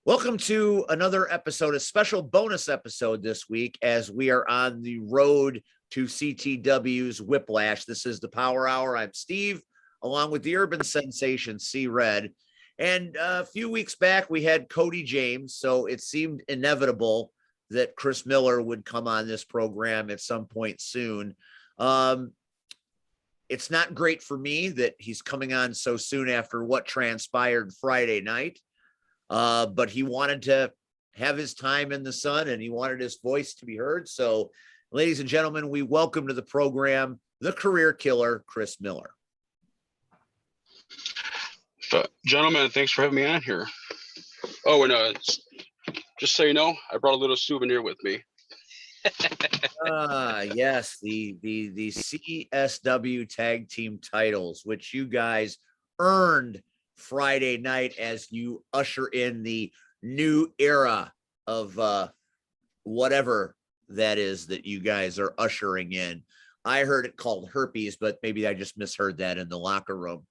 Welcome to another episode, a special bonus episode this week as we are on the road to CTW's Whiplash. This is the Power Hour. I'm Steve, along with the urban sensation C Red. And a few weeks back, we had Cody James, so it seemed inevitable that Chris Miller would come on this program at some point soon. It's not great for me that he's coming on so soon after what transpired Friday night. But he wanted to have his time in the sun and he wanted his voice to be heard. So, ladies and gentlemen, we welcome to the program the career killer, Chris Miller. Gentlemen, thanks for having me on here. Oh, and just so you know, I brought a little souvenir with me. Yes, the CSW tag team titles, which you guys earned Friday night as you usher in the new era of whatever that is that you guys are ushering in. I heard it called herpes, but maybe I just misheard that in the locker room.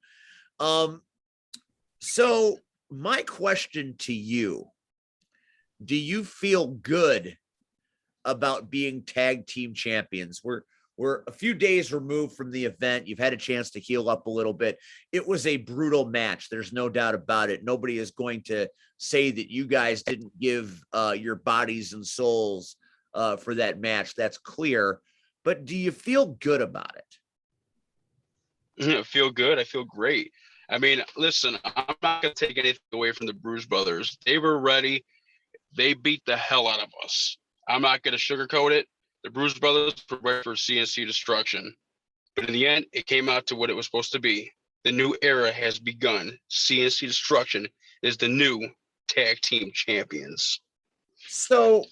So my question to you, do you feel good about being tag team champions? We're a few days removed from the event. You've had a chance to heal up a little bit. It was a brutal match. There's no doubt about it. Nobody is going to say that you guys didn't give your bodies and souls for that match. That's clear. But do you feel good about it? I feel good. I feel great. I mean, listen, I'm not going to take anything away from the Bruise Brothers. They were ready. They beat the hell out of us. I'm not going to sugarcoat it. The Bruise Brothers were ready for CNC destruction. But in the end, it came out to what it was supposed to be. The new era has begun. CNC destruction is the new tag team champions. So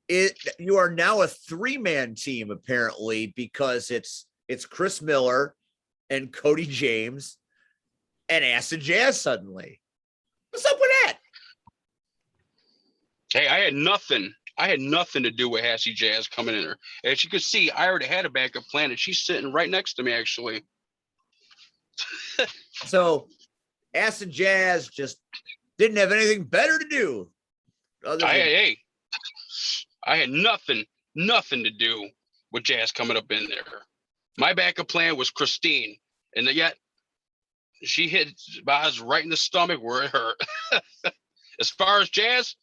you are now a three-man team, apparently, because it's Chris Miller and Cody James and Acid Jazz suddenly. What's up with that? Hey, I had nothing to do with Acid Jazz coming in there. As you can see, I already had a backup plan, and she's sitting right next to me, actually. So Acid Jazz just didn't have anything better to do. I had nothing to do with Jazz coming up in there. My backup plan was Christine, and yet she hit Boz right in the stomach where it hurt. As far as Jazz,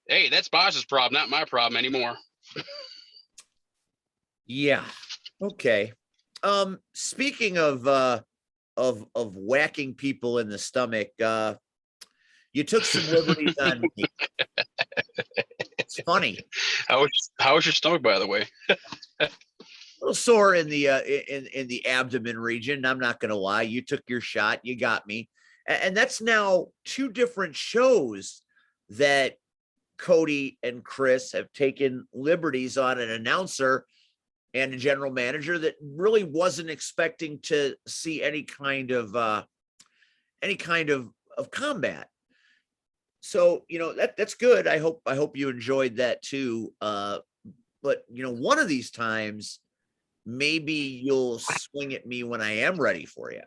hey, that's Boz's problem, not my problem anymore. Yeah. Okay. Speaking of whacking people in the stomach, you took some liberties on me. It's funny. How was your stomach, by the way? A little sore in the abdomen region. I'm not gonna lie. You took your shot. You got me, and that's now two different shows that Cody and Chris have taken liberties on an announcer and a general manager that really wasn't expecting to see any kind of combat. So, that's good. I hope you enjoyed that too. But one of these times, maybe you'll swing at me when I am ready for you.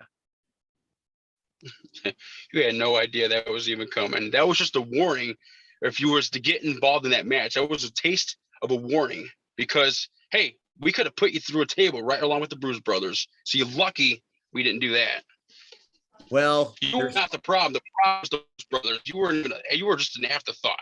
You had no idea that was even coming. That was just a warning. If you was to get involved in that match, that was a taste of a warning, because, hey, we could have put you through a table right along with the Bruise Brothers. So you're lucky we didn't do that. Well, you were not the problem. The problem was the Bruise Brothers. You were just an afterthought.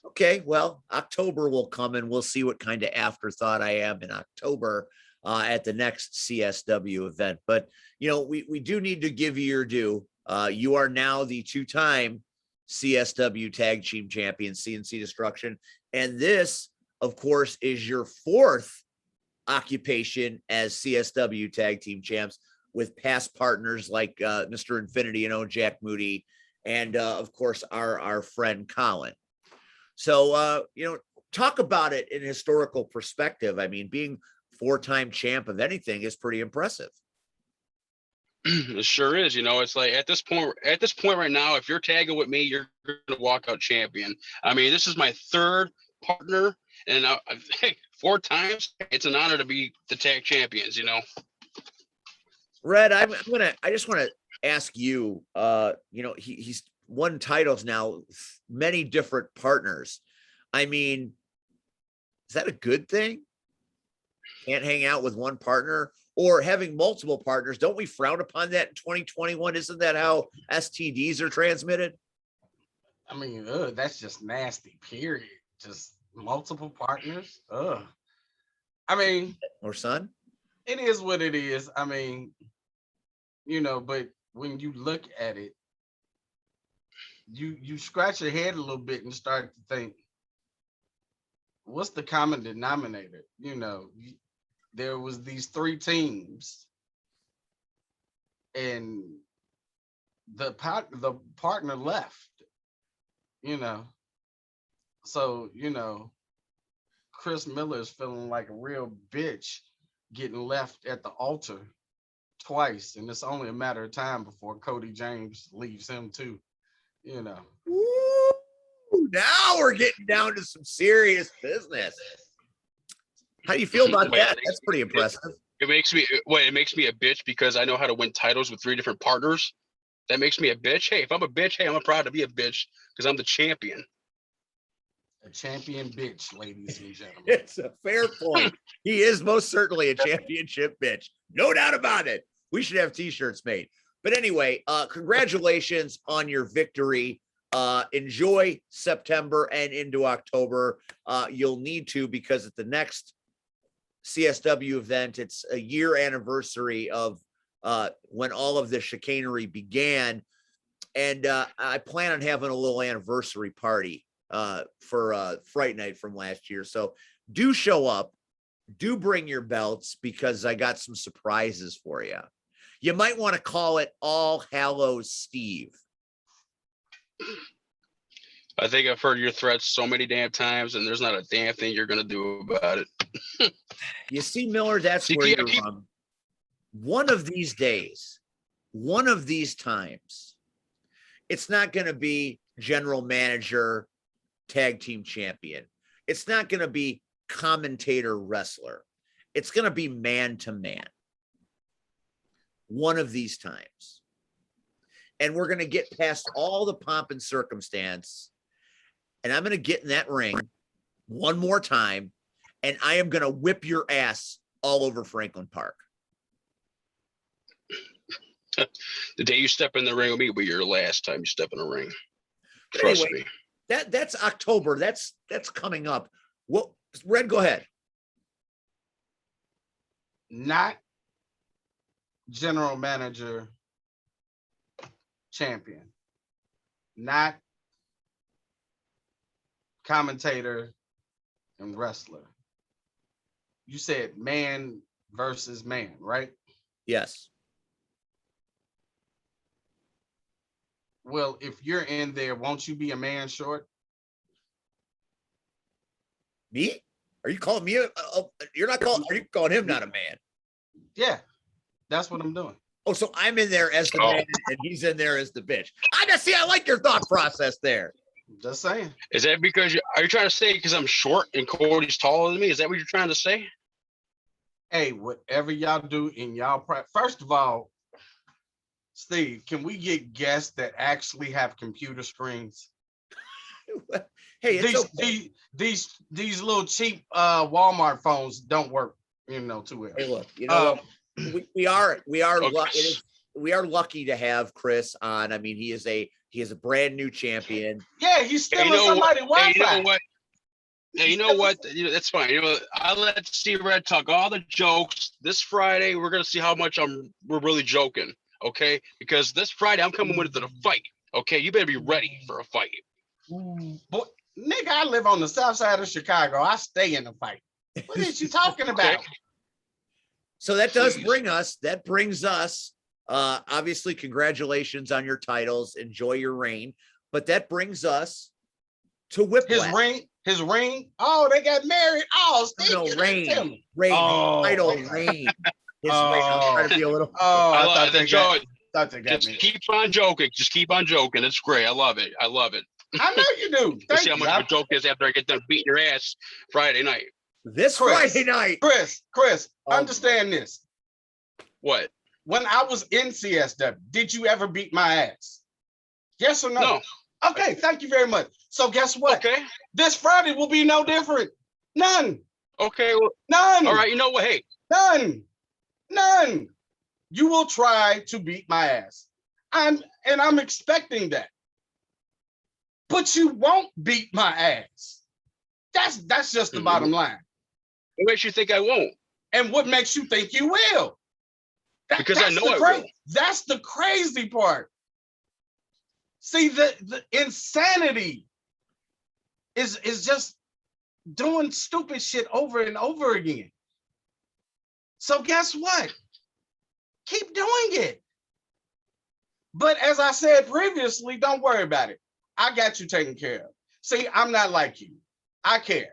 Okay, well, October will come and we'll see what kind of afterthought I am in October at the next CSW event. But, we do need to give you your due. You are now the two-time CSW Tag Team Champion, CNC Destruction. And this, of course, is your fourth occupation as CSW Tag Team Champs, with past partners like Mr. Infinity, Jack Moody, and of course, our friend Colin. So, talk about it in historical perspective. I mean, being four-time champ of anything is pretty impressive. It sure is. It's like at this point right now, if you're tagging with me, you're going to walk out champion. I mean, this is my third partner, and hey, 4 times. It's an honor to be the tag champions. Red, I just want to ask you. He's won titles now, many different partners. I mean, is that a good thing? Can't hang out with one partner or having multiple partners. Don't we frown upon that in 2021? Isn't that how STDs are transmitted? I mean, that's just nasty, period. Just multiple partners. I mean, Or son? it is what it is. I mean, but when you look at it, you scratch your head a little bit and start to think, what's the common denominator? There was these 3 teams, and the partner left. So Chris Miller is feeling like a real bitch getting left at the altar twice, and it's only a matter of time before Cody James leaves him too. Ooh, now we're getting down to some serious business. How do you feel about that? That's pretty impressive. It makes me a bitch because I know how to win titles with 3 different partners. That makes me a bitch. Hey, if I'm a bitch, hey, I'm proud to be a bitch because I'm the champion. A champion bitch, ladies and gentlemen. It's a fair point. He is most certainly a championship bitch. No doubt about it. We should have t-shirts made. But anyway, congratulations on your victory. Enjoy September and into October. You'll need to, because at the next CSW event, it's a year anniversary of when all of the chicanery began. And I plan on having a little anniversary party for Fright Night from last year. So do show up, do bring your belts, because I got some surprises for you. You might want to call it All Hallows Steve. I think I've heard your threats so many damn times, and there's not a damn thing you're going to do about it. You see, Miller, that's where you're wrong. One of these days, one of these times, it's not going to be general manager, tag team champion. It's not going to be commentator wrestler. It's going to be man to man. One of these times. And we're going to get past all the pomp and circumstance. And I'm going to get in that ring one more time. And I am going to whip your ass all over Franklin Park. The day you step in the ring with me will be your last time you step in a ring. But Trust anyway, me. That's October. That's coming up. Well, Red, go ahead. Not general manager champion. Not commentator and wrestler. You said man versus man, right? Yes. Well, if you're in there, won't you be a man short? Me? Are you calling me? You're not calling. Are you calling him not a man? Yeah, that's what I'm doing. Oh, so I'm in there as the man, and he's in there as the bitch. I like your thought process there. Just saying. Is that because are you trying to say because I'm short and Cody's taller than me? Is that what you're trying to say? Hey, whatever y'all do in y'all first of all, Steve, can we get guests that actually have computer screens? Hey, these little cheap Walmart phones don't work, too well. Hey, look, we are okay. We are lucky to have Chris on. I mean, he is a brand new champion. Yeah, he's stealing somebody's Wi-Fi. Hey, you know what? Hey, you know what? That's fine. I let Steve Red talk all the jokes. This Friday, we're gonna see how much we're really joking. Okay, because this Friday I'm coming with it to the fight. Okay, you better be ready for a fight. Boy, nigga, I live on the south side of Chicago. I stay in the fight. What is you talking about? Okay. So that brings us, obviously, congratulations on your titles. Enjoy your reign. But that brings us to Whiplash. His ring. Oh, they got married. Oh, Steve, no, reign. Oh, title, okay. reign. His reign. I'm trying to be a little. I thought they got Just me. keep on joking. Just keep on joking. It's great. I love it. I know you do. Let's see how much of a joke is after I get done beating your ass Friday night. Friday night. Chris, understand this. What? When I was in CSW, did you ever beat my ass? Yes or no? No. Okay, thank you very much. So guess what? Okay. This Friday will be no different. None. Okay. Well, None. all right. You know what? Hey. None. You will try to beat my ass. I'm expecting that. But you won't beat my ass. That's just the bottom line. What makes you think I won't? And what makes you think you will? Because I know I will. That's the crazy part. See, the insanity is just doing stupid shit over and over again. So guess what? Keep doing it. But as I said previously, don't worry about it. I got you taken care of. See, I'm not like you. I care.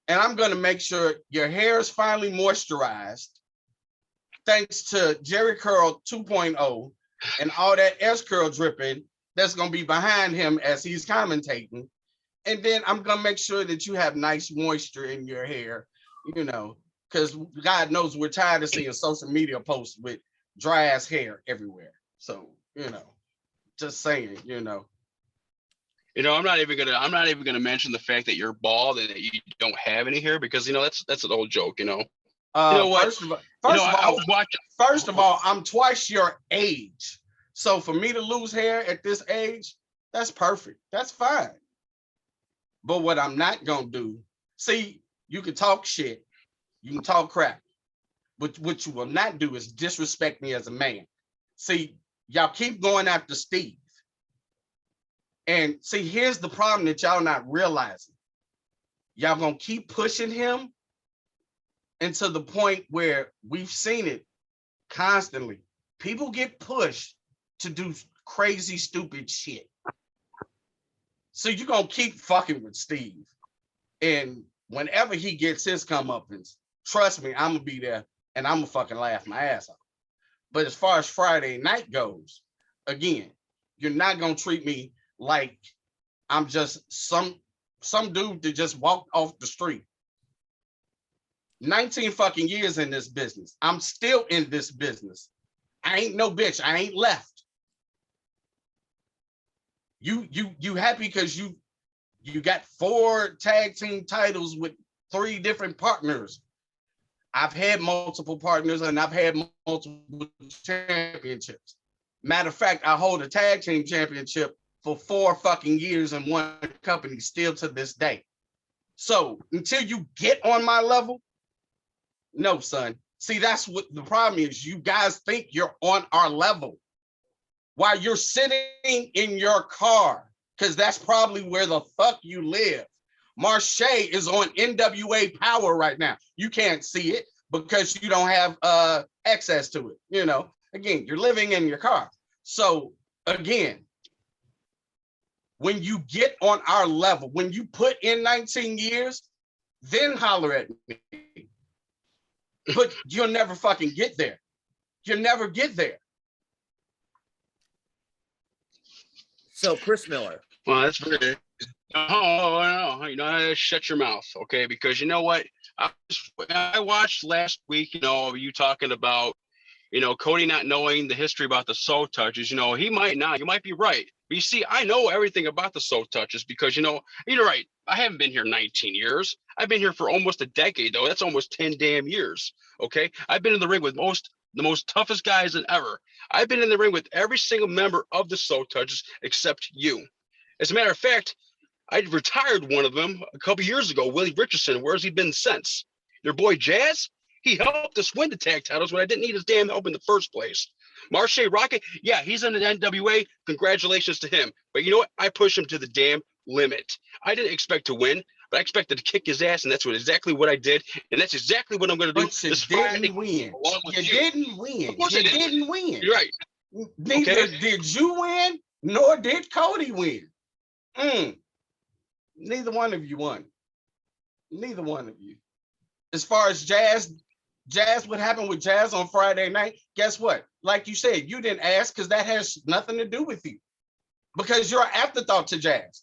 And I'm going to make sure your hair is finally moisturized thanks to Jerry Curl 2.0 and all that S curl dripping that's going to be behind him as he's commentating. And then I'm going to make sure that you have nice moisture in your hair, you know, because God knows we're tired of seeing social media posts with dry ass hair everywhere. So, you know, just saying, you know. You know, I'm not even gonna mention the fact that you're bald and that you don't have any hair, because you know that's an old joke. You know what? First of all, I'm twice your age. So for me to lose hair at this age, that's perfect. That's fine. But what I'm not gonna do, see, you can talk shit, you can talk crap, but what you will not do is disrespect me as a man. See, y'all keep going after Steve. And see, here's the problem that y'all not realizing. Y'all gonna keep pushing him into the point where we've seen it constantly. People get pushed to do crazy, stupid shit. So you're gonna keep fucking with Steve. And whenever he gets his comeuppance, trust me, I'm gonna be there and I'm gonna fucking laugh my ass off. But as far as Friday night goes, again, you're not gonna treat me like I'm just some dude that just walked off the street. 19 fucking years in this business. I'm still in this business. I ain't no bitch. I ain't left. You happy because you got 4 tag team titles with 3 different partners. I've had multiple partners and I've had multiple championships. Matter of fact, I hold a tag team championship for 4 fucking years in one company still to this day. So until you get on my level, no, son. See, that's what the problem is. You guys think you're on our level while you're sitting in your car, because that's probably where the fuck you live. Marche is on NWA Power right now. You can't see it because you don't have access to it. You know, again, you're living in your car. So again, when you get on our level, when you put in 19 years, then holler at me. But you'll never fucking get there. You'll never get there. So Chris Miller. Well, that's very. Oh, no, you know, shut your mouth, okay? Because you know what? I watched last week, you know, you talking about, you know, Cody not knowing the history about the soul touches. You know, he might not. You might be right. But you see, I know everything about the soul touches because, you know, you're right. I haven't been here 19 years. I've been here for almost a decade, though. That's almost 10 damn years, okay? I've been in the ring with the most toughest guys than ever. I've been in the ring with every single member of the soul touches except you. As a matter of fact, I retired one of them a couple years ago, Willie Richardson. Where's he been since? Your boy Jazz? He helped us win the tag titles when I didn't need his damn help in the first place. Marche Rocket, yeah, he's in the NWA. Congratulations to him. But you know what? I pushed him to the damn limit. I didn't expect to win, but I expected to kick his ass, and that's exactly what I did. And that's exactly what I'm going to do. But you didn't win. You didn't win. Of course You I didn't. didn't win. You're right. Neither did you win, nor did Cody win. Neither one of you won. Neither one of you. As far as Jazz, what happened with Jazz on Friday night? Guess what? Like you said, you didn't ask because that has nothing to do with you. Because you're an afterthought to Jazz.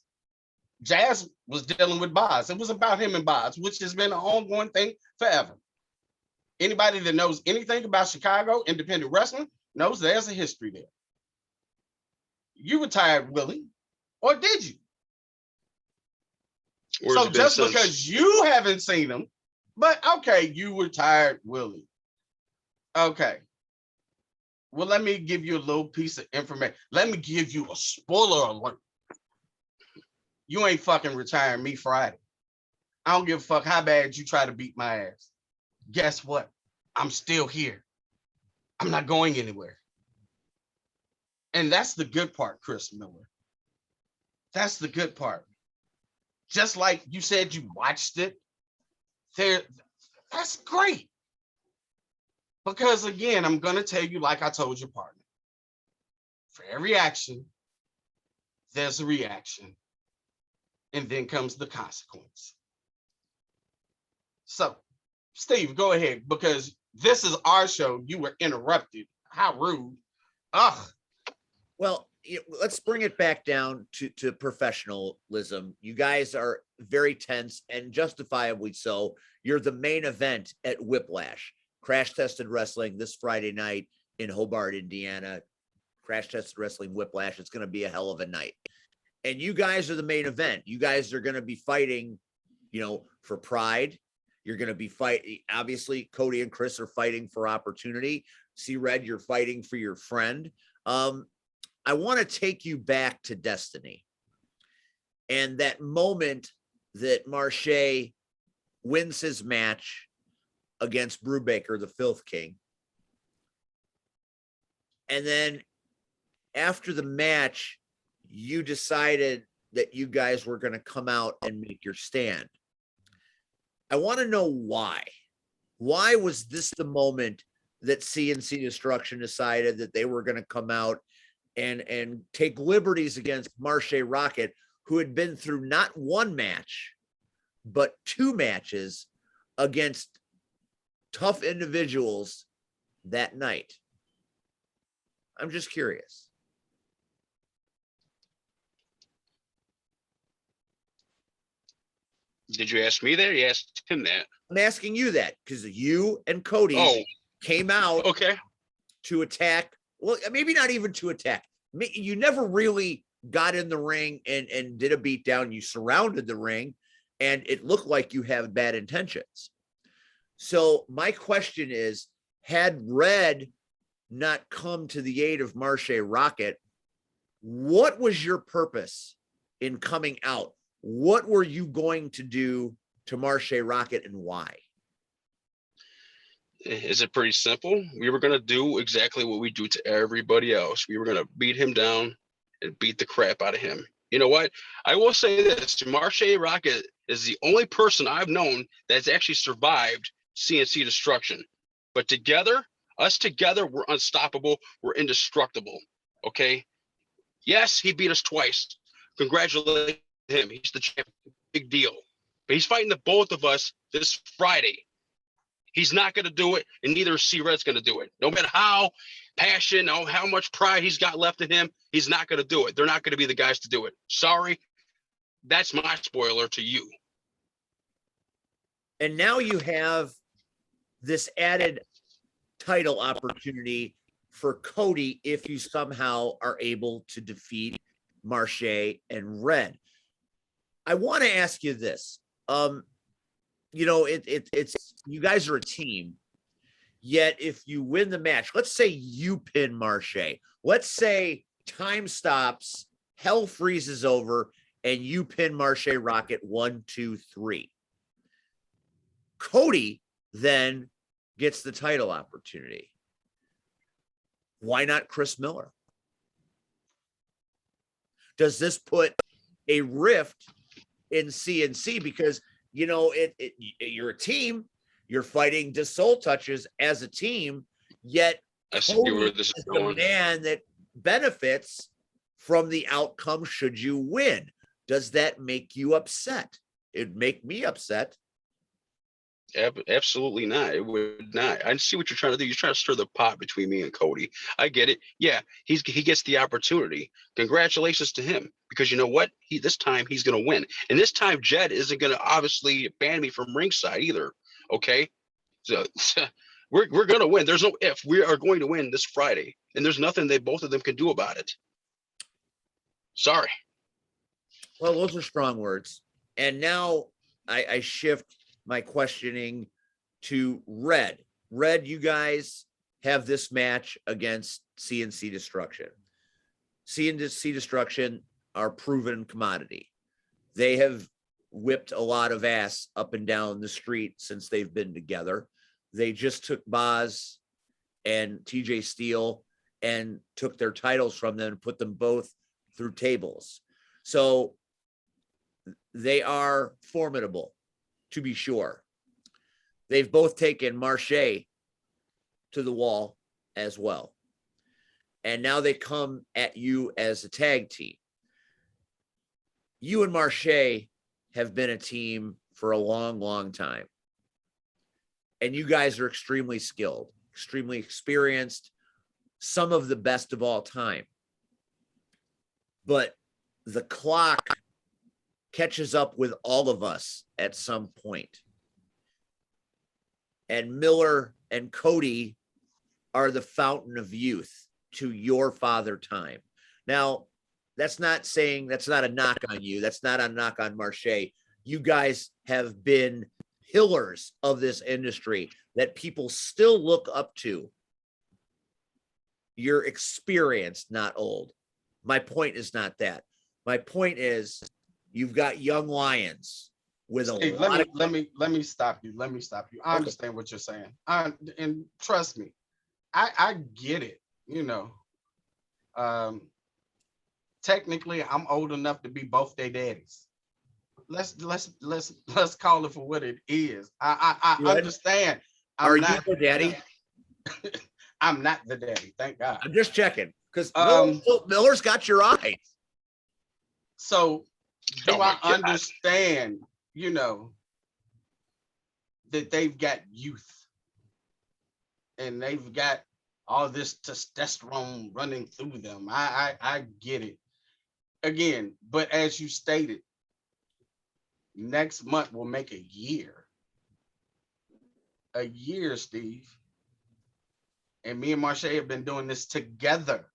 Jazz was dealing with Boz. It was about him and Boz, which has been an ongoing thing forever. Anybody that knows anything about Chicago independent wrestling knows there's a history there. You retired Willie, or did you? Where's So he been just since? because you haven't seen him, but okay, you retired Willie. Okay. Well, let me give you a little piece of information. Let me give you a spoiler alert. You ain't fucking retiring me Friday. I don't give a fuck how bad you try to beat my ass. Guess what? I'm still here. I'm not going anywhere. And that's the good part, Chris Miller. That's the good part. Just like you said you watched it, that's great. Because again, I'm going to tell you, like I told your partner, for every action, there's a reaction. And then comes the consequence. So, Steve, go ahead, because this is our show. You were interrupted. How rude. Ugh. Well, let's bring it back down to professionalism. You guys are very tense and justifiably so. You're the main event at Whiplash, Crash Tested Wrestling this Friday night in Hobart, Indiana. Crash Tested Wrestling Whiplash. It's going to be a hell of a night. And you guys are the main event. You guys are going to be fighting, for pride. You're going to be fighting. Obviously, Cody and Chris are fighting for opportunity. See, Red, you're fighting for your friend. I want to take you back to Destiny and that moment that Marche wins his match against Brubaker, the Filth King. And then after the match, you decided that you guys were going to come out and make your stand. I want to know why. Why was this the moment that CNC Destruction decided that they were going to come out and take liberties against Marche Rocket, who had been through not one match, but two matches against tough individuals that night? I'm just curious. Did you ask me that? Or you asked him that. I'm asking you that because you and Cody came out to attack. Well, maybe not even to attack. You never really got in the ring and did a beatdown. You surrounded the ring, and it looked like you have bad intentions. So my question is, had Red not come to the aid of Marche Rocket, what was your purpose in coming out? What were you going to do to Marche Rocket and why? Is it pretty simple? We were going to do exactly what we do to everybody else. We were going to beat him down and beat the crap out of him. You know what? I will say this. Marche Rocket is the only person I've known that's actually survived CNC Destruction. But together, us together, we're unstoppable. We're indestructible. Okay? Yes, he beat us twice. Congratulations to him. He's the champion. Big deal. But he's fighting the both of us this Friday. He's not going to do it, and neither is C-Red's going to do it. No matter how passionate, how much pride he's got left in him, he's not going to do it. They're not going to be the guys to do it. Sorry. That's my spoiler to you. And now you have this added title opportunity for Cody if you somehow are able to defeat Marche and Red. I want to ask you this. It's you guys are a team. Yet if you win the match, let's say you pin Marche. Let's say time stops, hell freezes over, and you pin Marche Rocket 1, 2, 3. Cody then gets the title opportunity. Why not Chris Miller? Does this put a rift in CNC? Because you're a team, you're fighting to soul touches as a team, yet I see where this is the going. man that benefits from the outcome should you win. Does that make you upset? It'd make me upset. Absolutely not. It would not. I see what you're trying to do. You're trying to stir the pot between me and Cody. I get it. Yeah, he gets the opportunity. Congratulations to him, because you know what? This time he's going to win, and this time Jed isn't going to obviously ban me from ringside either. Okay, so we're going to win. There's no if. We are going to win this Friday, and there's nothing that both of them can do about it. Sorry. Well, those are strong words. And now I shift my questioning to Red. Red, you guys have this match against CNC Destruction. CNC Destruction are proven commodity. They have whipped a lot of ass up and down the street since they've been together. They just took Boz and TJ Steele and took their titles from them and put them both through tables. So they are formidable, to be sure. They've both taken Marche to the wall as well. And now they come at you as a tag team. You and Marche have been a team for a long, long time. And you guys are extremely skilled, extremely experienced, some of the best of all time. But the clock catches up with all of us at some point. And Miller and Cody are the fountain of youth to your father time. Now, that's not a knock on you. That's not a knock on Marche. You guys have been pillars of this industry that people still look up to. You're experienced, not old. My point is not that. My point is you've got young lions with a Steve, lot let me stop you. Let me stop you. I Okay. understand what you're saying. And trust me, I get it. You know, technically, I'm old enough to be both their daddies. Let's call it for what it is. I You ready? understand. Are you the daddy? I'm not the daddy. Thank God. I'm just checking because Miller's got your eyes. So do Oh my I God. understand, you know, that they've got youth and they've got all this testosterone running through them. I get it. Again, but as you stated, next month will make a year. A year, Steve. And me and Marche have been doing this together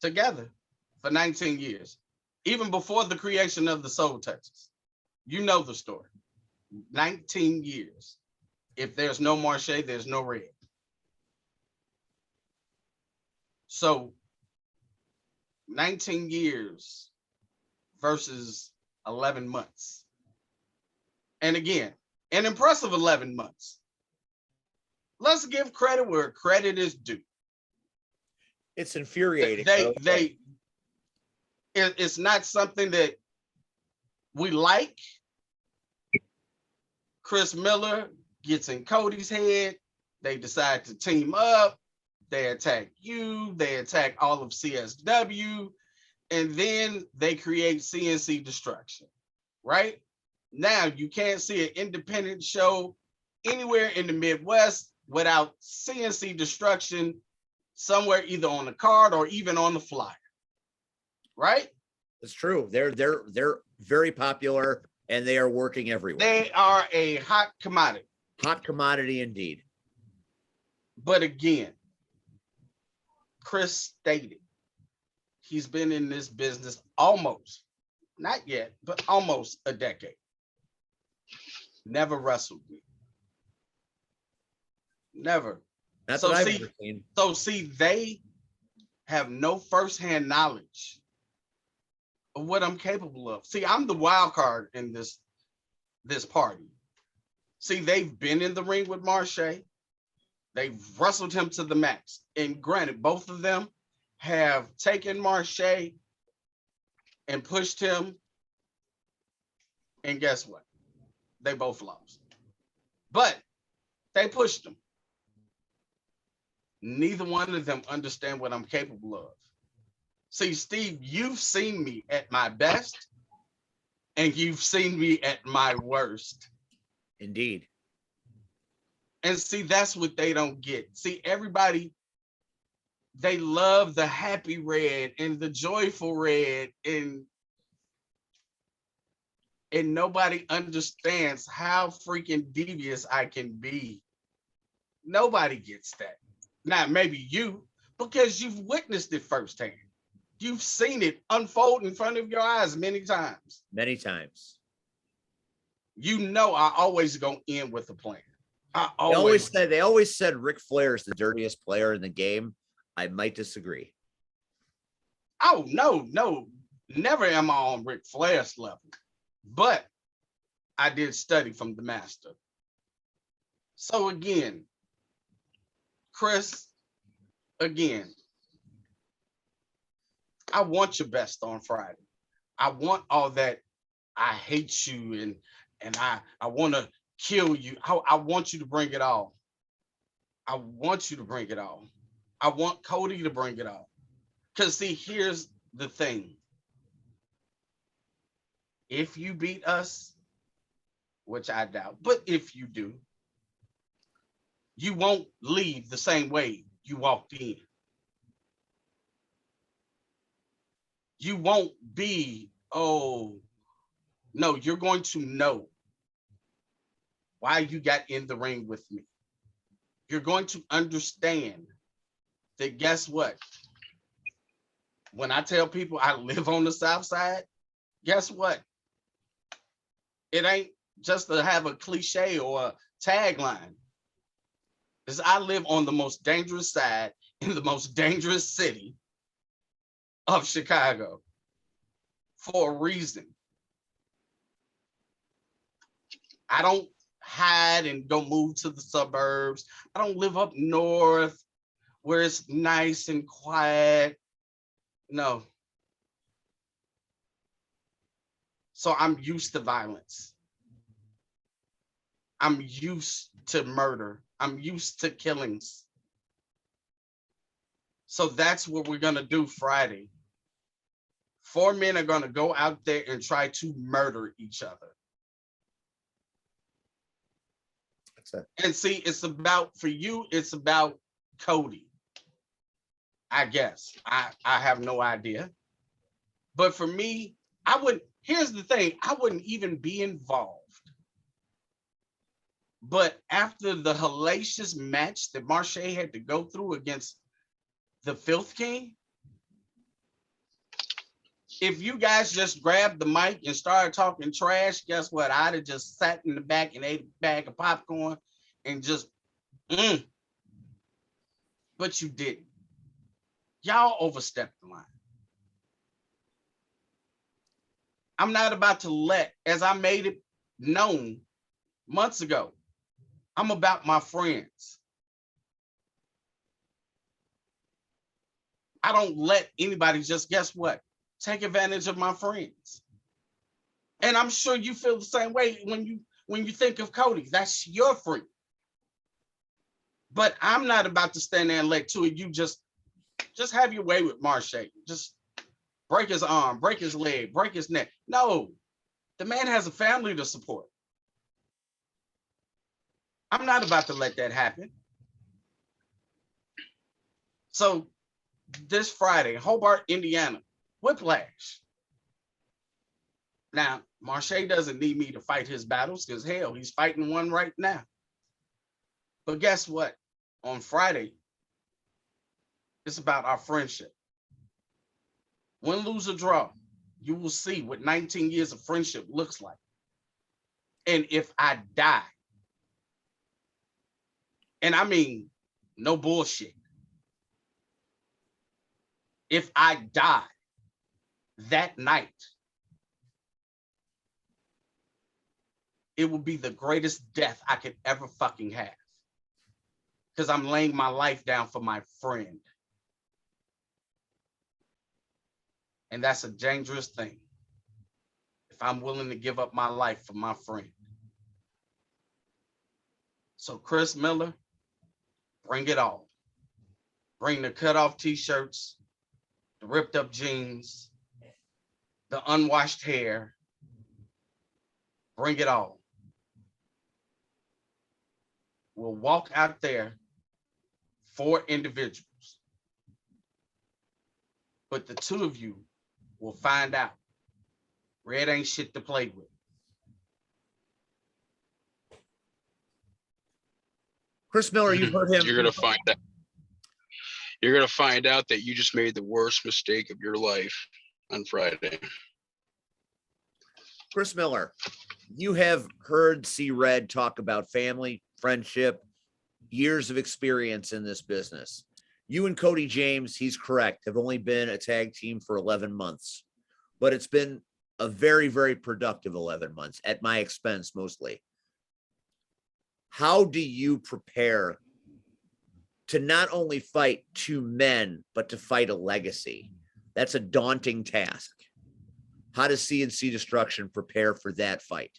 for 19 years. Even before the creation of the Soul Touches. You know the story. 19 years. If there's no Marche, there's no Red. So 19 years versus 11 months. And again, an impressive 11 months. Let's give credit where credit is due. It's infuriating. It's not something that we like. Chris Miller gets in Cody's head. They decide to team up. They attack you. They attack all of CSW. And then they create CNC Destruction, right? Now, you can't see an independent show anywhere in the Midwest without CNC Destruction somewhere either on the card or even on the flyer, right? It's true. They're very popular and they are working everywhere. They are a hot commodity. Hot commodity indeed. But again, Chris stated he's been in this business almost, not yet, but almost a decade. Never wrestled me. Never. Not So that I've see- ever seen. So see, they have no firsthand knowledge of what I'm capable of. See, I'm the wild card in this party. See, they've been in the ring with Marche. They've wrestled him to the max. And granted, both of them have taken Marche and pushed him. And guess what? They both lost. But they pushed him. Neither one of them understand what I'm capable of. See, Steve, you've seen me at my best and you've seen me at my worst. Indeed. And see, that's what they don't get. See, everybody, they love the happy Red and the joyful Red, and nobody understands how freaking devious I can be. Nobody gets that. Now, maybe you, because you've witnessed it firsthand. You've seen it unfold in front of your eyes many times. Many times. You know, I always go in with a plan. They always said Ric Flair is the dirtiest player in the game. I might disagree. Oh, no. Never am I on Ric Flair's level. But I did study from the master. So again, Chris, again, I want your best on Friday. I want all that I hate you and I want to kill you. I want you to bring it all. I want you to bring it all. I want Cody to bring it all. Because see, here's the thing. If you beat us, which I doubt, but if you do, you won't leave the same way you walked in. You won't be, oh, no, you're going to know why you got in the ring with me. You're going to understand that, guess what? When I tell people I live on the South Side, guess what? It ain't just to have a cliche or a tagline. Because I live on the most dangerous side in the most dangerous city of Chicago for a reason. I don't hide and go move to the suburbs. I don't live up north where it's nice and quiet. No. So I'm used to violence. I'm used to murder. I'm used to killings. So that's what we're going to do Friday. 4 men are going to go out there and try to murder each other. That's it. And see, it's about, for you, it's about Cody. I guess. I have no idea. But for me, here's the thing, I wouldn't even be involved. But after the hellacious match that Marche had to go through against the Filth King, if you guys just grabbed the mic and started talking trash, guess what? I'd have just sat in the back and ate a bag of popcorn and just, But you didn't. Y'all overstepped the line. I'm not about to let, as I made it known months ago, I'm about my friends. I don't let anybody just, guess what? Take advantage of my friends. And I'm sure you feel the same way when you think of Cody. That's your friend. But I'm not about to stand there and let two of you just have your way with Marche. Just break his arm, break his leg, break his neck. No, the man has a family to support. I'm not about to let that happen. So this Friday, Hobart, Indiana, Whiplash. Now, Marche doesn't need me to fight his battles because hell, he's fighting one right now. But guess what? On Friday, it's about our friendship. Win, lose, or draw, you will see what 19 years of friendship looks like. And if I die, and I mean, no bullshit. If I die that night, it will be the greatest death I could ever fucking have. Because I'm laying my life down for my friend. And that's a dangerous thing. If I'm willing to give up my life for my friend. So Chris Miller, bring it all. Bring the cut-off t-shirts, the ripped up jeans, the unwashed hair. Bring it all. We'll walk out there 4 individuals. But the 2 of you will find out Red ain't shit to play with. Chris Miller, you've heard him. You're gonna find that. you're going to find out that you just made the worst mistake of your life on Friday. Chris Miller, you have heard C Red talk about family, friendship, years of experience in this business. You and Cody James, he's correct, have only been a tag team for 11 months, but it's been a very, very productive 11 months at my expense mostly. How do you prepare to not only fight two men, but to fight a legacy? That's a daunting task. How does CNC Destruction prepare for that fight?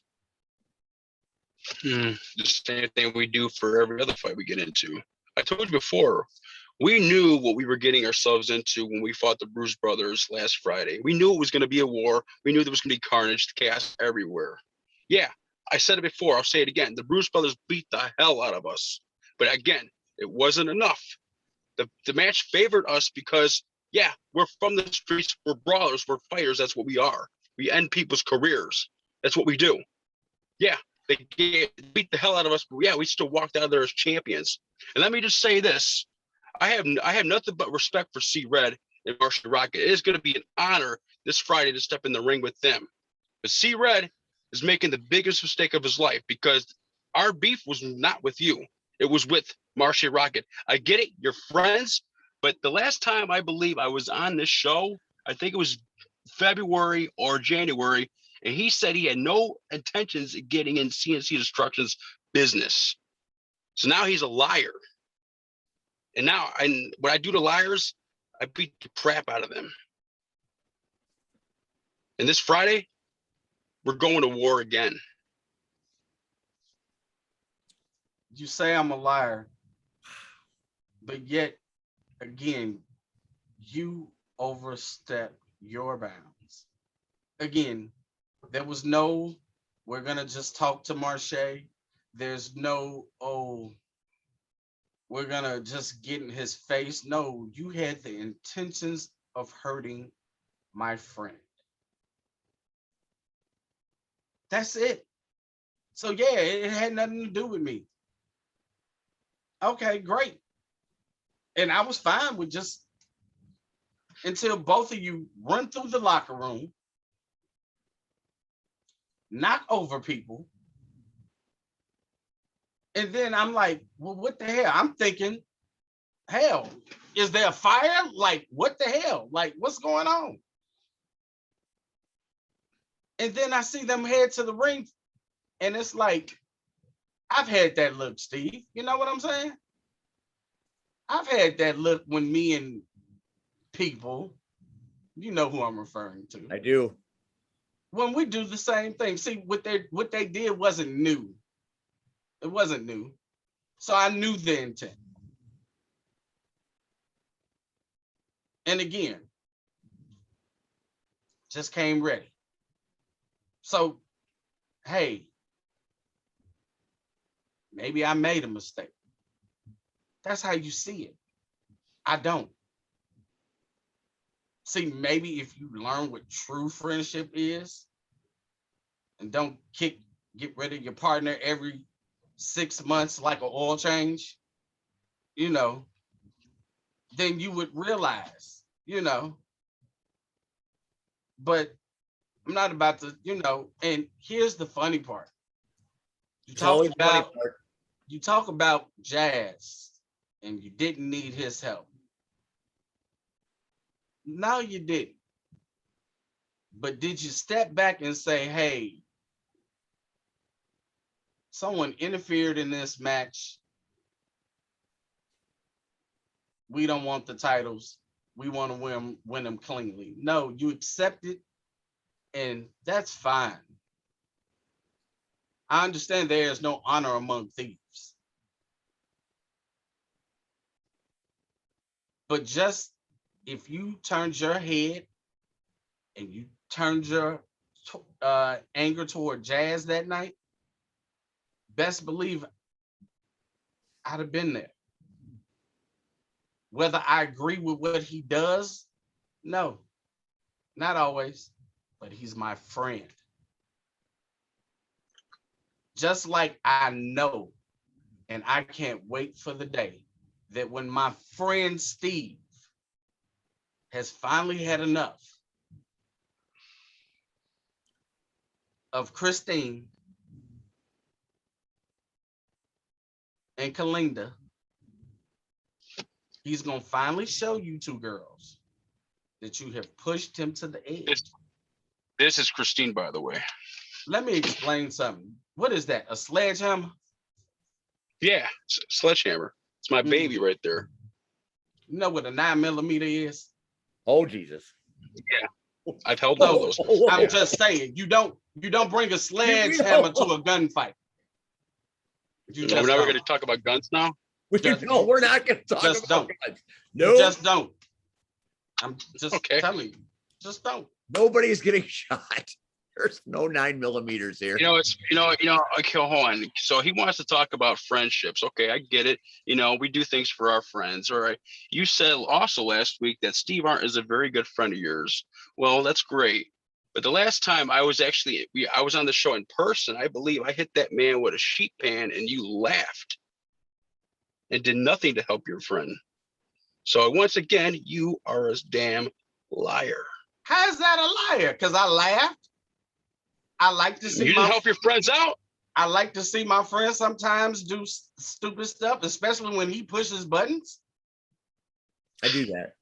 The same thing we do for every other fight we get into. I told you before, we knew what we were getting ourselves into when we fought the Bruise Brothers last Friday. We knew it was going to be a war. We knew there was going to be carnage, chaos everywhere. Yeah, I said it before. I'll say it again. The Bruise Brothers beat the hell out of us. But again, it wasn't enough. The match favored us because, yeah, we're from the streets. We're brawlers. We're fighters. That's what we are. We end people's careers. That's what we do. Yeah, they beat the hell out of us, but yeah, we still walked out of there as champions. And let me just say this: I have nothing but respect for C Red and Marshall Rocket. It is going to be an honor this Friday to step in the ring with them. But C Red is making the biggest mistake of his life because our beef was not with you; it was with Marshall Rocket. I get it, you're friends, but the last time I believe I was on this show, I think it was February or January. And he said he had no intentions of getting in CNC Destruction's business. So now he's a liar. And now when I do to liars, I beat the crap out of them. And this Friday, we're going to war again. You say I'm a liar, but yet again, you overstep your bounds. Again, there was no, we're going to just talk to Marche. There's no, oh, we're going to just get in his face. No, you had the intentions of hurting my friend. That's it. So yeah, it had nothing to do with me. Okay, great. And I was fine with just until both of you run through the locker room, knock over people. And then I'm like, well, what the hell? I'm thinking, hell, is there a fire? Like, what the hell? Like, what's going on? And then I see them head to the ring, and it's like, I've had that look, Steve. You know what I'm saying? I've had that look when me and people, you know who I'm referring to. I do. When we do the same thing. See, what they did wasn't new. It wasn't new. So I knew the intent. And again, just came ready. So, hey, maybe I made a mistake. That's how you see it. I don't. See, maybe if you learn what true friendship is and don't get rid of your partner every 6 months like an oil change, you know, then you would realize, you know. But I'm not about to, you know, and here's the funny part. You talk about Jazz and you didn't need his help. No, you didn't. But did you step back and say, hey, someone interfered in this match. We don't want the titles. We want to win them cleanly. No, you accept it, and that's fine. I understand there is no honor among thieves. But just if you turned your head and you turned your anger toward Jazz that night, best believe I'd have been there. Whether I agree with what he does, no, not always, but he's my friend. Just like I know, and I can't wait for the day that when my friend Steve has finally had enough of Christine and Kalinda, he's going to finally show you two girls that you have pushed him to the edge. This is Christine, by the way. Let me explain something. What is that? A sledgehammer? Yeah, sledgehammer. It's my baby right there. You know what a 9mm is? Oh, Jesus. Yeah, I've held one of those. I'm just saying, you don't bring a sledgehammer to a gunfight. We're never going to talk about guns now. We're not going to talk just about don't. guns. No, you just don't. I'm just telling you, just don't. Nobody's getting shot. There's no 9mm here. Okay, hold on. So he wants to talk about friendships. Okay, I get it. We do things for our friends. All right. You said also last week that Steve Arndt is a very good friend of yours. Well, that's great. But the last time I was on the show in person, I believe I hit that man with a sheet pan and you laughed and did nothing to help your friend. So once again, you are a damn liar. How is that a liar? Because I laughed. I like to see you didn't help your friends out. I like to see my friends sometimes do stupid stuff, especially when he pushes buttons. I do that.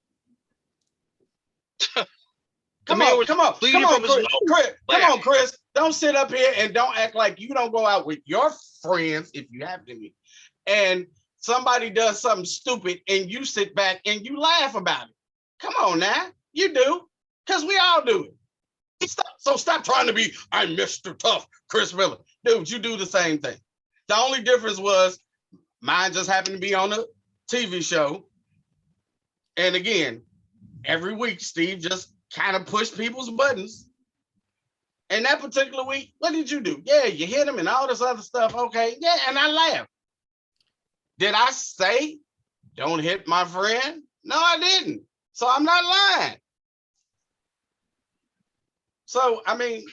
Come on, Chris. Don't sit up here and don't act like you don't go out with your friends if you have to be. And somebody does something stupid and you sit back and you laugh about it. Come on now. You do. Because we all do it. Stop trying to be, I'm Mr. Tough, Chris Miller. Dude, you do the same thing. The only difference was mine just happened to be on a TV show. And again, every week, Steve just kind of pushed people's buttons. And that particular week, what did you do? Yeah, you hit him and all this other stuff. Okay, yeah, and I laughed. Did I say, don't hit my friend? No, I didn't. So I'm not lying. So, I mean,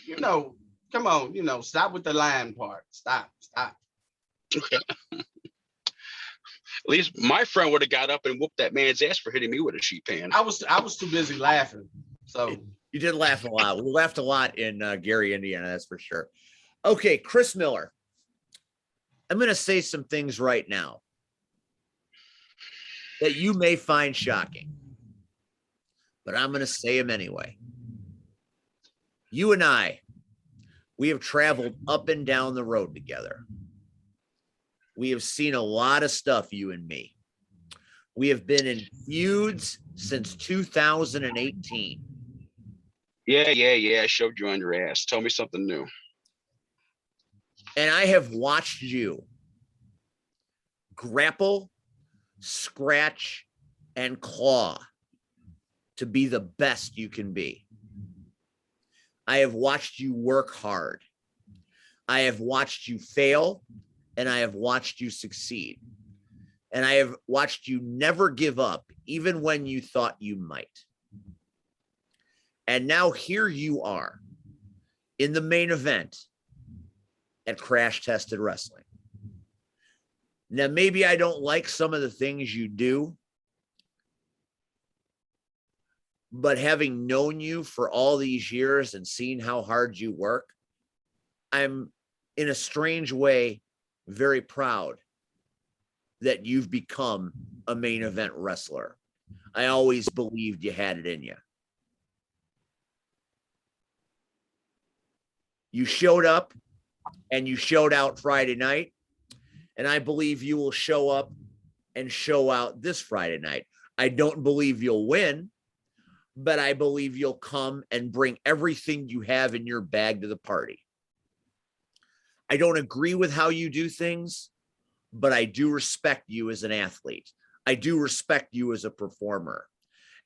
come on, stop with the lying part. Stop. Okay. At least my friend would have got up and whooped that man's ass for hitting me with a sheet pan. I was too busy laughing. So you did laugh a lot. We laughed a lot in Gary, Indiana, that's for sure. Okay, Chris Miller. I'm going to say some things right now that you may find shocking, but I'm going to say them anyway. You and I, we have traveled up and down the road together. We have seen a lot of stuff, you and me. We have been in feuds since 2018. Yeah. I shoved you on your ass. Tell me something new. And I have watched you grapple, scratch, and claw to be the best you can be. I have watched you work hard. I have watched you fail, and I have watched you succeed. And I have watched you never give up, even when you thought you might. And now here you are in the main event at Crash Tested Wrestling. Now, maybe I don't like some of the things you do, but having known you for all these years and seen how hard you work, I'm in a strange way very proud that you've become a main event wrestler. I always believed you had it in you. You showed up and you showed out Friday night, and I believe you will show up and show out this Friday night. I don't believe you'll win, but I believe you'll come and bring everything you have in your bag to the party. I don't agree with how you do things, but I do respect you as an athlete. I do respect you as a performer.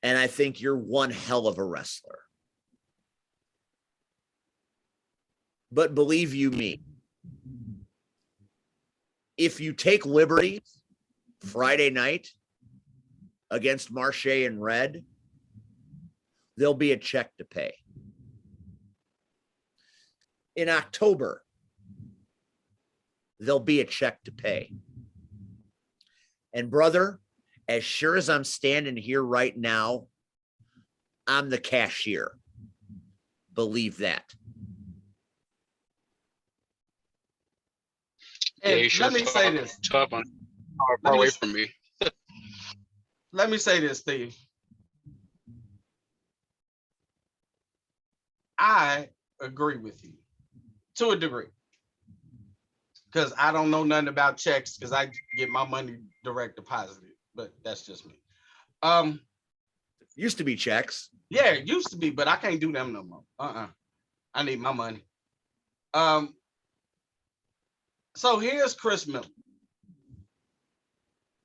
And I think you're one hell of a wrestler. But believe you me, if you take liberties Friday night against Marche and Red, there'll be a check to pay. In October, there'll be a check to pay. And brother, As sure as I'm standing here right now, I'm the cashier. Believe that. Yeah, And he sure let me say felt this. tough on Let far me away from me. let me say this, Steve. I agree with you to a degree because I don't know nothing about checks because I get my money direct deposited, but that's just me. Um, Used to be checks. yeah, it used to be, but I can't do them no more. I need my money. Um, so here's Chris Miller.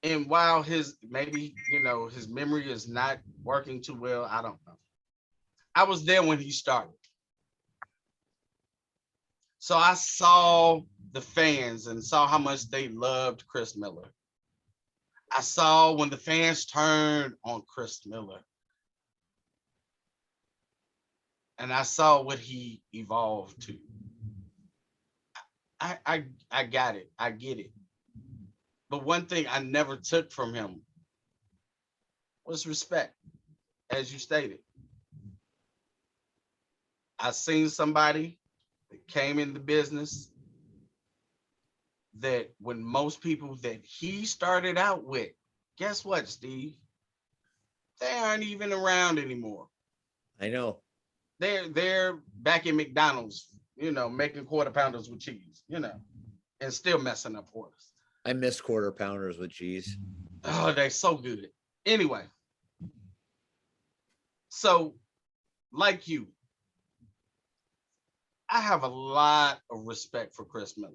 And while his maybe his memory is not working too well, I don't know. I was there when he started. So I saw the fans and saw how much they loved Chris Miller. I saw when the fans turned on Chris Miller. And I saw what he evolved to. I got it. I get it. But one thing I never took from him was respect, as you stated. I seen somebody that came in the business that when most people that he started out with, guess what, Steve? They aren't even around anymore. I know. They're back in McDonald's, making quarter pounders with cheese, and still messing up orders. I miss quarter pounders with cheese. Oh, they're so good. Anyway, so like you, I have a lot of respect for Chris Miller.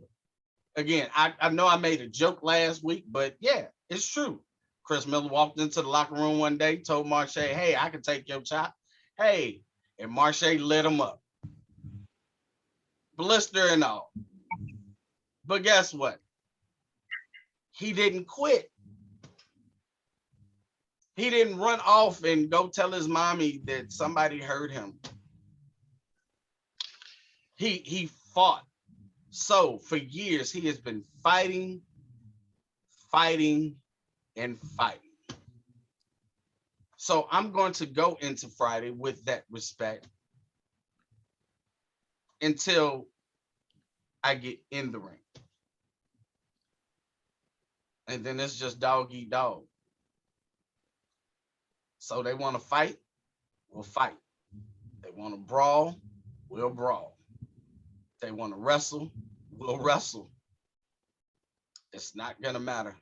Again, I know I made a joke last week, but yeah, it's true. Chris Miller walked into the locker room one day, told Marche, hey, I can take your chop. Hey, and Marche lit him up. Blister and all. But guess what? He didn't quit. He didn't run off and go tell his mommy that somebody hurt him. He fought. So for years, he has been fighting, fighting, and fighting. So I'm going to go into Friday with that respect until I get in the ring. And then it's just dog eat dog. So they want to fight, we'll fight. They want to brawl, we'll brawl. They want to wrestle, we'll wrestle. It's not going to matter.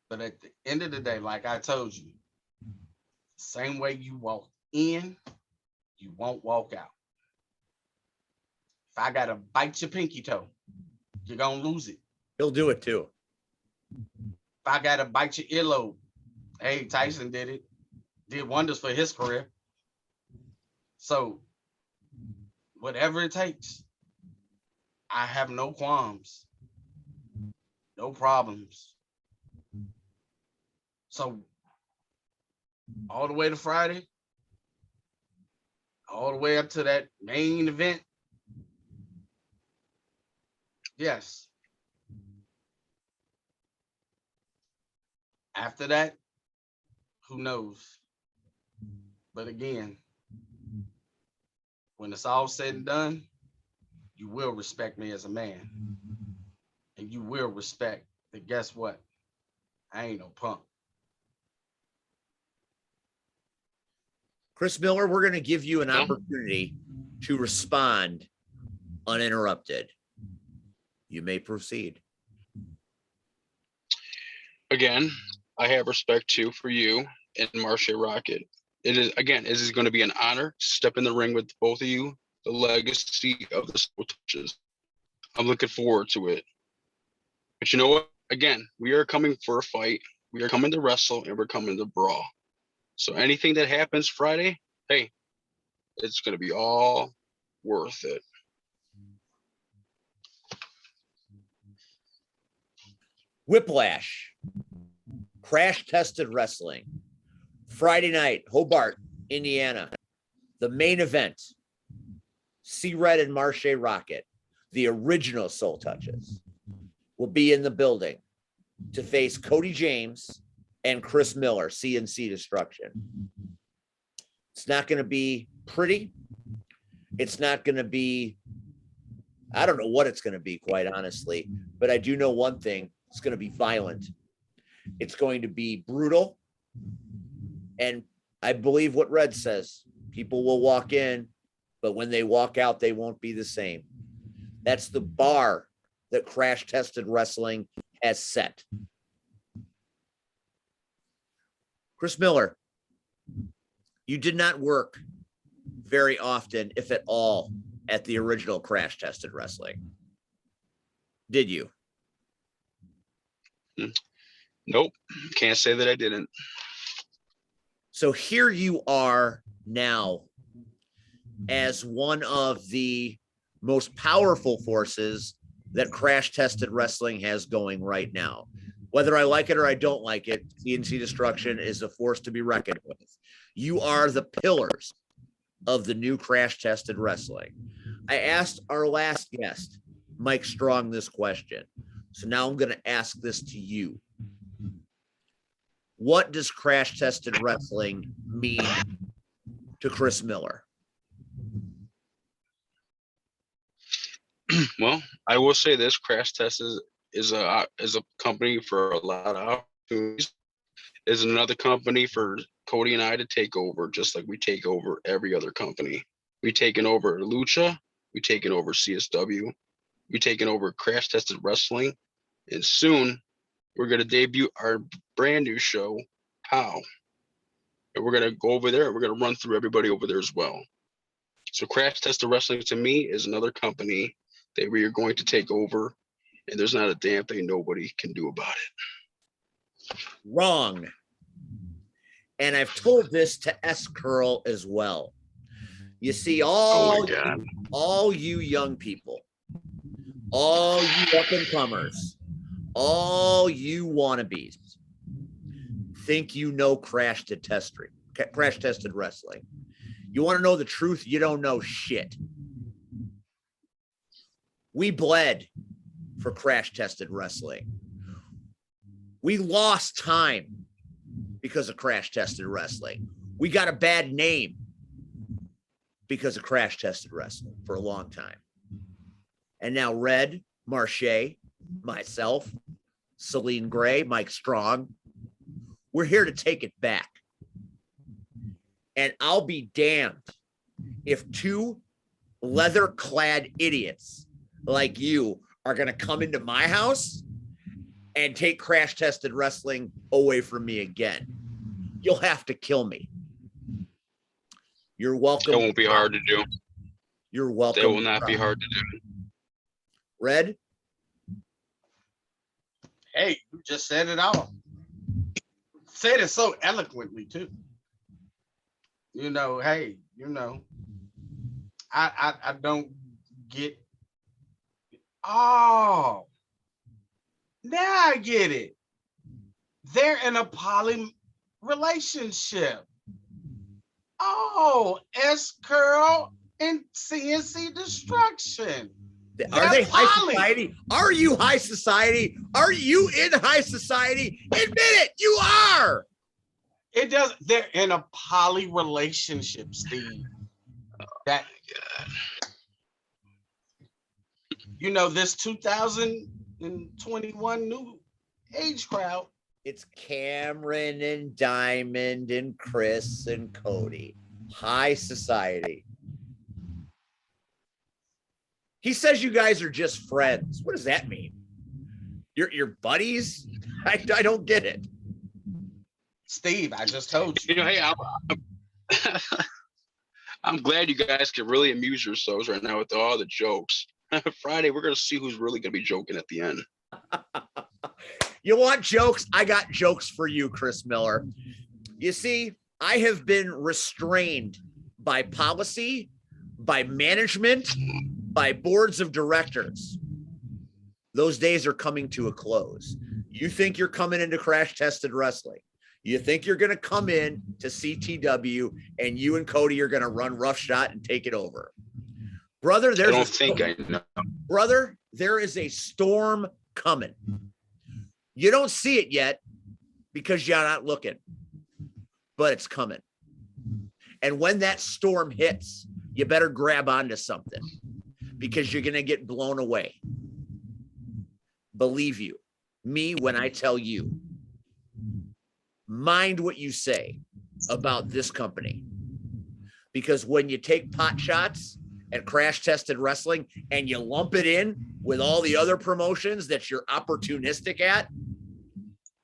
But at the end of the day, like I told you, same way you walk in, you won't walk out. If I got to bite your pinky toe, you're going to lose it. He'll do it too. If I got to bite your earlobe, hey, Tyson did it. Did wonders for his career. So whatever it takes, I have no qualms, no problems. So all the way to Friday, all the way up to that main event, yes. After that, who knows? But again, when it's all said and done, you will respect me as a man. And you will respect that, guess what? I ain't no punk. Chris Miller, we're going to give you an Yeah. opportunity to respond uninterrupted. You may proceed. Again, I have respect too for you and Marche Rocket. It is going to be an honor to step in the ring with both of you, the legacy of the Soul Touches. I'm looking forward to it. But you know what? Again, we are coming for a fight. We are coming to wrestle and we're coming to brawl. So anything that happens Friday, hey, it's going to be all worth it. Whiplash, crash tested wrestling. Friday night, Hobart, Indiana. The main event, C Red and Marche Rocket, the original Soul Touches, will be in the building. to face Cody James and Chris Miller, CNC Destruction. It's not going to be pretty. It's not going to be, I don't know what it's going to be, quite honestly, but I do know one thing. It's going to be violent. It's going to be brutal. And I believe what Red says. People will walk in, but when they walk out, they won't be the same. That's the bar that Crash Tested Wrestling has set. Chris Miller, you did not work very often, if at all, at the original Crash Tested Wrestling. Did you? Nope. Can't say that I didn't. So here you are now as one of the most powerful forces that Crash Tested Wrestling has going right now. Whether I like it or I don't like it, CNC Destruction is a force to be reckoned with. You are the pillars of the new Crash Tested Wrestling. I asked our last guest, Mike Strong, this question. So now I'm going to ask this to you. What does Crash Tested Wrestling mean to Chris Miller? Well, I will say this: Crash Test is a company for a lot of opportunities. Is another company for Cody and I to take over, just like we take over every other company. We taken over Lucha, we taken over CSW, we taken over Crash Tested Wrestling, and soon we're gonna debut our brand new show, POW. And we're gonna go over there and we're gonna run through everybody over there as well. So Crash Tested Wrestling to me is another company that we are going to take over, and there's not a damn thing nobody can do about it. Wrong. And I've told this to S Curl as well. You see, all you young people, all you up and comers, all you wannabes think you know Crash Tested Wrestling. You want to know the truth? You don't know shit. We bled for Crash Tested Wrestling. We lost time because of Crash Tested Wrestling. We got a bad name because of Crash Tested Wrestling for a long time. And now Red, Marche, myself, Celine Gray, Mike Strong, we're here to take it back. And I'll be damned if two leather-clad idiots like you are going to come into my house and take Crash Tested Wrestling away from me again. You'll have to kill me. You're welcome. It won't be hard to do. You're welcome. It will not be hard to do. Red? Hey, you just said it all. Said it so eloquently too. You know, hey, you know, I don't get. Oh, now I get it. They're in a poly relationship. Oh, S Curl and CNC Destruction. Are they high society? Are you high society? Are you in high society? Admit it, you are. It does. They're in a poly relationship, Steve. That you know, this 2021 new age crowd. It's Cameron and Diamond and Chris and Cody. High society. He says you guys are just friends. What does that mean? You're buddies? I don't get it. Steve, I just told you. You know, hey, I'm glad you guys can really amuse yourselves right now with all the jokes. Friday, we're going to see who's really going to be joking at the end. You want jokes? I got jokes for you, Chris Miller. You see, I have been restrained by policy, by management, by boards of directors. Those days are coming to a close. You think you're coming into Crash Tested Wrestling. You think you're going to come in to CTW and you and Cody are going to run roughshod and take it over. Brother, I don't think I know. Brother, there is a storm coming. You don't see it yet because you're not looking, but it's coming. And when that storm hits, you better grab onto something because you're going to get blown away. Believe you me when I tell you, mind what you say about this company. Because when you take pot shots at Crash Tested Wrestling and you lump it in with all the other promotions that you're opportunistic at,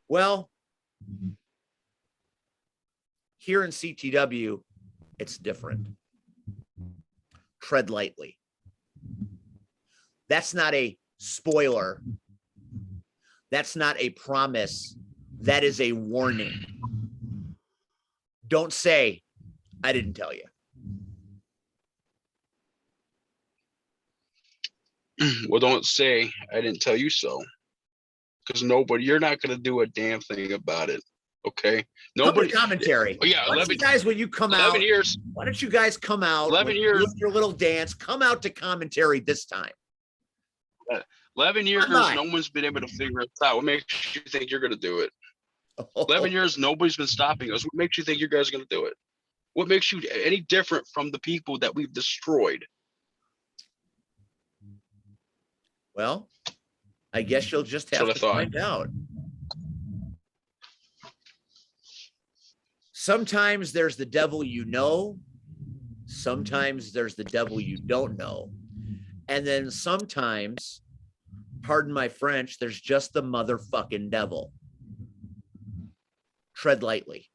well, here in CTW, it's different. Tread lightly. That's not a spoiler. That's not a promise. That is a warning. Don't say, I didn't tell you. Well, don't say I didn't tell you so. Because you're not going to do a damn thing about it. Okay. Nobody. Commentary. Oh, yeah. 11 guys, when you come 11 out, years. why don't you guys come out? 11 years. Your little dance. Come out to commentary this time. 11 years, no one's been able to figure it out. What makes you think you're going to do it? 11 years, nobody's been stopping us. What makes you think you guys are going to do it? What makes you any different from the people that we've destroyed? Well, I guess you'll just have to find out. Sometimes there's the devil you know. Sometimes there's the devil you don't know. And then sometimes, pardon my French, there's just the motherfucking devil. Tread lightly.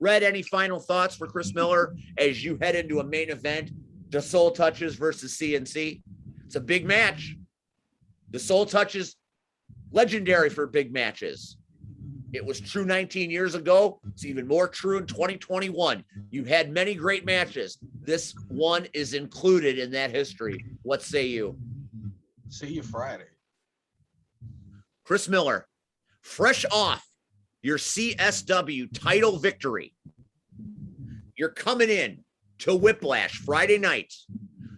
Red, any final thoughts for Chris Miller as you head into a main event? The Soul Touches versus CNC. It's a big match. The Soul Touches, legendary for big matches. It was true 19 years ago. It's even more true in 2021. You've had many great matches. This one is included in that history. What say you? See you Friday. Chris Miller, fresh off your CSW title victory. You're coming in to Whiplash Friday night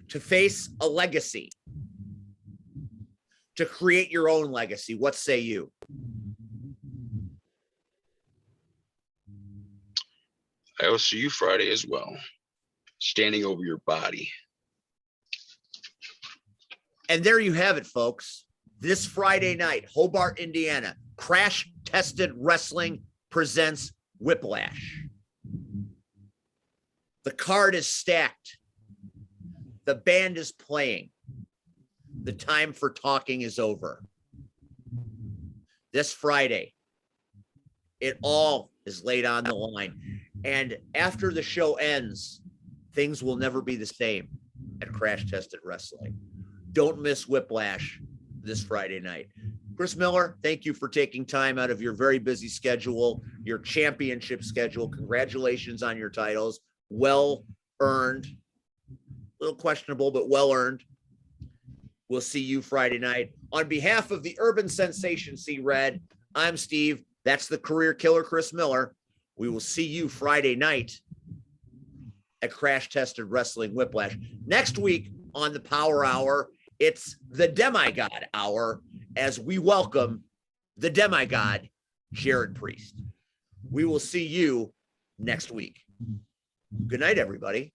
to face a legacy, to create your own legacy. What say you? I will see you Friday as well, standing over your body. And there you have it, folks. This Friday night, Hobart, Indiana, Crash Tested Wrestling presents Whiplash. The card is stacked. The band is playing. The time for talking is over. This Friday, it all is laid on the line. And after the show ends, things will never be the same at Crash Tested Wrestling. Don't miss Whiplash this Friday night. Chris Miller, thank you for taking time out of your very busy schedule, your championship schedule. Congratulations on your titles. Well earned. A little questionable, but well earned. We'll see you Friday night. On behalf of the Urban Sensation C-Red, I'm Steve. That's the career killer, Chris Miller. We will see you Friday night at Crash Tested Wrestling Whiplash. Next week on the Power Hour, it's the Demigod Hour as we welcome the Demigod, Jared Priest. We will see you next week. Good night, everybody.